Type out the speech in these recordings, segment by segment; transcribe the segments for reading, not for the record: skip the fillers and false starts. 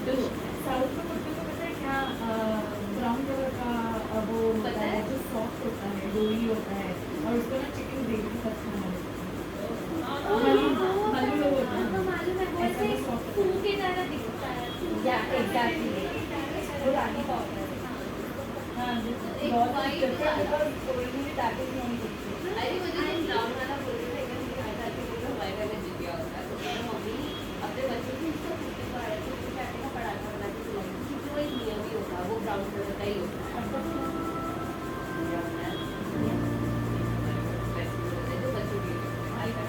South का कुत्ते को पता है क्या, ब्राउन कलर का वो होता है जो सॉफ्ट होता है, गोली होता है, और उसको ना चिकन ग्रेवी के साथ खाना होता है। मालूम लोग होता है ऐसा वो सॉफ्ट की तरह दिखता है। या एग्जैक्टली वो रानी का होता है। हाँ बहुत डिफरेंट कोई भी पैकेज नहीं दिखती। अरे मुझे तो ब्राउन वाला बोल रहे थे लेकिन मुझे ऐसा कि वो हमारे घर में जीत गया होता है तो मेरी मम्मी अपने बच्चों को इसको कुत्ते को आया तो उसके पैकेट का पराठा बना के खिलाती थी क्योंकि वो एक नियम ही होता है, वो ब्राउन कलर का ही होता है। तो बच्चों के लिए तो मम्मी उसको कुत्ते को आटा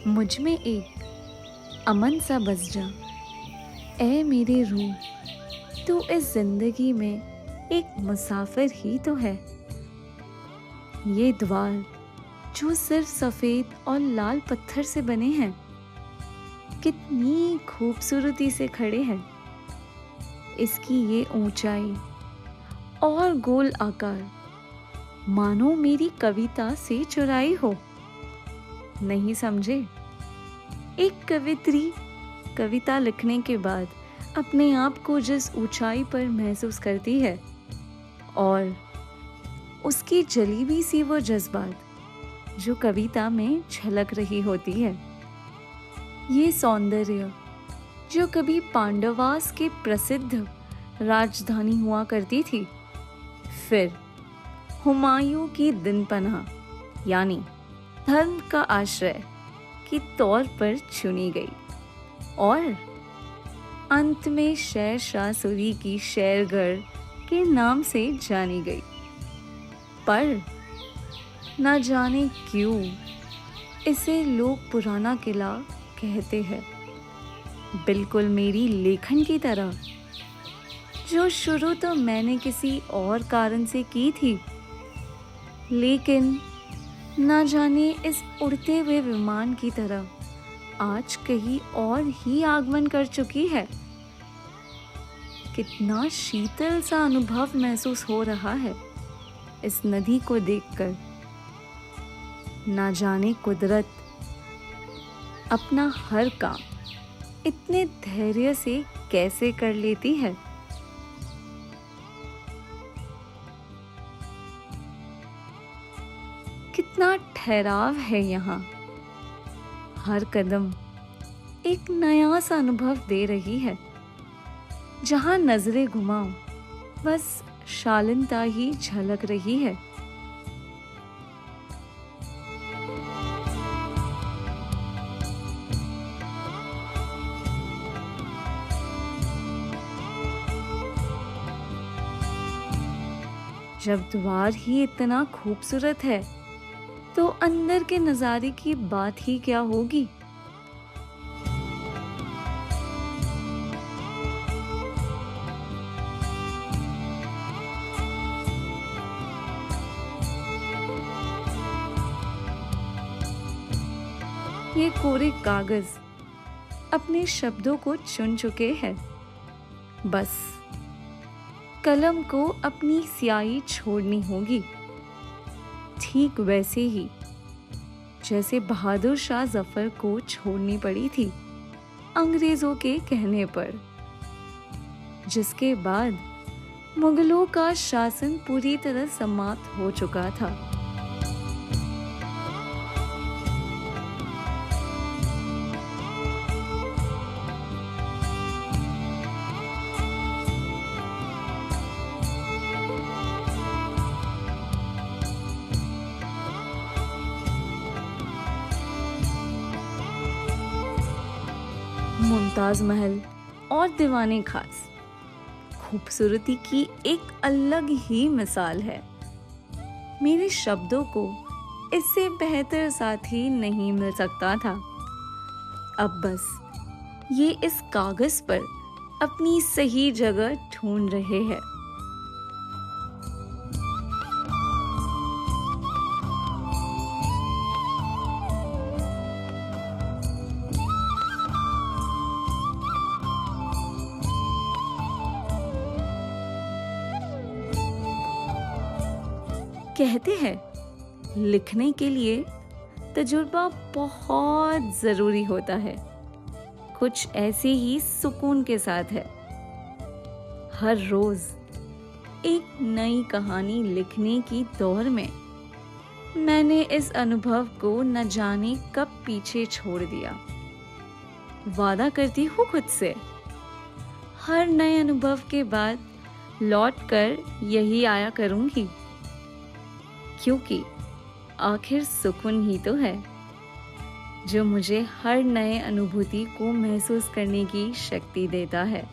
मुझ में एक अमन सा बस जा, ए मेरे रूह तू इस जिंदगी में एक मुसाफिर ही तो है। ये द्वार जो सिर्फ सफेद और लाल पत्थर से बने हैं, कितनी खूबसूरती से खड़े हैं। इसकी ये ऊंचाई और गोल आकार मानो मेरी कविता से चुराई हो। नहीं समझे? एक कवित्री कविता लिखने के बाद अपने आप को जिस ऊंचाई पर महसूस करती है और उसकी जली हुई सी वो जज्बात जो कविता में झलक रही होती है, ये सौंदर्य जो कभी पांडवास के प्रसिद्ध राजधानी हुआ करती थी, फिर हुमायूं की दिनपनाह यानी धर्म का आश्रय के तौर पर चुनी गई और अंत में शेर शाह सूरी की शेरगढ़ के नाम से जानी गई। पर ना जाने क्यों इसे लोग पुराना किला कहते हैं, बिल्कुल मेरी लेखन की तरह, जो शुरू तो मैंने किसी और कारण से की थी, लेकिन ना जाने इस उड़ते हुए विमान की तरह आज कहीं और ही आगमन कर चुकी है। कितना शीतल सा अनुभव महसूस हो रहा है इस नदी को देखकर। ना जाने कुदरत अपना हर काम इतने धैर्य से कैसे कर लेती है। कितना ठहराव है यहाँ। हर कदम एक नया सा अनुभव दे रही है। जहाँ नजरें घुमाऊं बस शालीनता ही झलक रही है। जब द्वार ही इतना खूबसूरत है तो अंदर के नजारे की बात ही क्या होगी। ये कोरे कागज अपने शब्दों को चुन चुके हैं। बस कलम को अपनी स्याही छोड़नी होगी। ठीक वैसे ही जैसे बहादुर शाह जफर को छोड़नी पड़ी थी अंग्रेजों के कहने पर, जिसके बाद मुगलों का शासन पूरी तरह समाप्त हो चुका था। मुमताज महल और दीवाने खास खूबसूरती की एक अलग ही मिसाल है। मेरे शब्दों को इससे बेहतर साथी नहीं मिल सकता था। अब बस ये इस कागज पर अपनी सही जगह ढूंढ रहे हैं। कहते हैं लिखने के लिए तजुर्बा बहुत जरूरी होता है। कुछ ऐसे ही सुकून के साथ है। हर रोज एक नई कहानी लिखने की दौर में मैंने इस अनुभव को न जाने कब पीछे छोड़ दिया। वादा करती हूँ खुद से, हर नए अनुभव के बाद लौट कर यही आया करूंगी, क्योंकि आखिर सुकून ही तो है जो मुझे हर नए अनुभूति को महसूस करने की शक्ति देता है।